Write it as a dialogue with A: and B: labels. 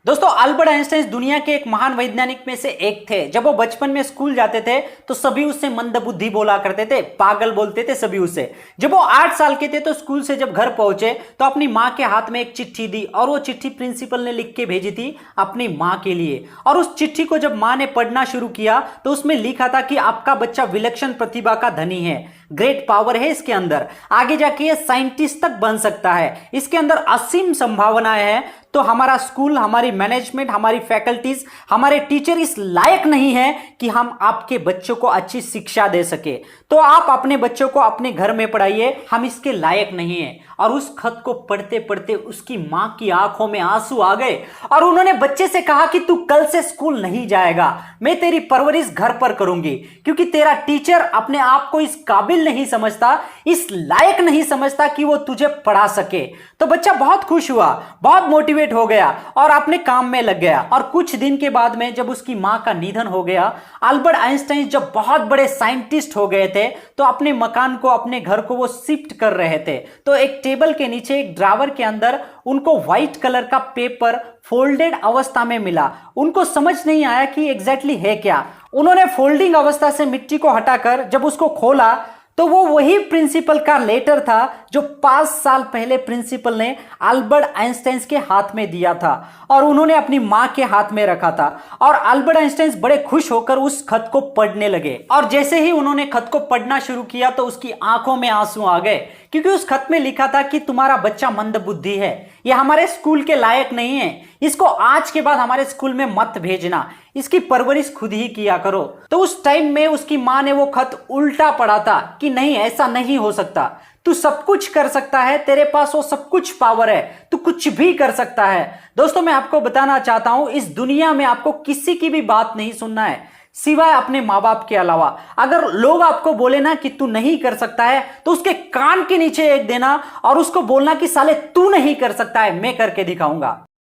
A: दोस्तों, Albert Einstein दुनिया के एक महान वैज्ञानिक में से एक थे। जब वो बचपन में स्कूल जाते थे तो सभी उससे मंदबुद्धि बोला करते थे, पागल बोलते थे सभी उसे। जब वो 8 साल के थे तो स्कूल से जब घर पहुंचे तो अपनी माँ के हाथ में एक चिट्ठी दी और वो चिट्ठी प्रिंसिपल ने लिख के भेजी थी अपनी माँ के लिए। और उस चिट्ठी को जब माँ ने पढ़ना शुरू किया तो उसमें लिखा था कि आपका बच्चा विलक्षण प्रतिभा का धनी है, ग्रेट पावर है इसके अंदर, आगे जाके ये साइंटिस्ट तक बन सकता है, इसके अंदर असीम संभावनाएं हैं। तो हमारा स्कूल, हमारी मैनेजमेंट, हमारी फैकल्टीज, हमारे टीचर इस लायक नहीं है कि हम आपके बच्चों को अच्छी शिक्षा दे सके। तो आप अपने बच्चों को अपने घर में पढ़ाइए, हम इसके लायक नहीं है। और उस खत को पढ़ते पढ़ते उसकी मां की आंखों में आंसू आ गए और उन्होंने बच्चे से कहा कि तू कल से स्कूल नहीं जाएगा, मैं तेरी परवरिश घर पर करूंगी, क्योंकि तेरा टीचर अपने आप को इस काबिल नहीं समझता, इस लायक नहीं समझता कि वो तुझे पढ़ा सके। तो बच्चा बहुत खुश हुआ, बहुत मोटिवेट हो गया और अपने काम में लग गया। और कुछ दिन के बाद में जब उसकी मां का निधन हो गया, अल्बर्ट आइंस्टाइन जब बहुत बड़े साइंटिस्ट हो गए थे तो अपने मकान को, अपने घर को वो शिफ्ट कर रहे थे। तो एक टेबल के नीचे एक ड्रावर के अंदर उनको व्हाइट कलर का पेपर फोल्डेड अवस्था में मिला। उनको समझ नहीं आया कि एग्जैक्टली है क्या। उन्होंने फोल्डिंग अवस्था से मिट्टी को हटाकर जब उसको खोला तो वो वही प्रिंसिपल का लेटर था जो 5 साल पहले प्रिंसिपल ने अल्बर्ट आइंस्टाइन के हाथ में दिया था और उन्होंने अपनी मां के हाथ में रखा था। और अल्बर्ट आइंस्टाइन बड़े खुश होकर उस खत को पढ़ने लगे और जैसे ही उन्होंने खत को पढ़ना शुरू किया तो उसकी आंखों में आंसू आ गए, क्योंकि उस खत में लिखा था कि तुम्हारा बच्चा मंदबुद्धि है, यह हमारे स्कूल के लायक नहीं है, इसको आज के बाद हमारे स्कूल में मत भेजना, इसकी परवरिश खुद ही किया करो। तो उस टाइम में उसकी मां ने वो खत उल्टा पढ़ा था कि नहीं, ऐसा नहीं हो सकता, तू सब कुछ कर सकता है, तेरे पास वो सब कुछ पावर है, तू कुछ भी कर सकता है। दोस्तों, मैं आपको बताना चाहता हूं, इस दुनिया में आपको किसी की भी बात नहीं सुनना है सिवाय अपने माँ बाप के अलावा। अगर लोग आपको बोले ना कि तू नहीं कर सकता है तो उसके कान के नीचे एक देना और उसको बोलना कि साले तू नहीं कर सकता है, मैं करके दिखाऊंगा।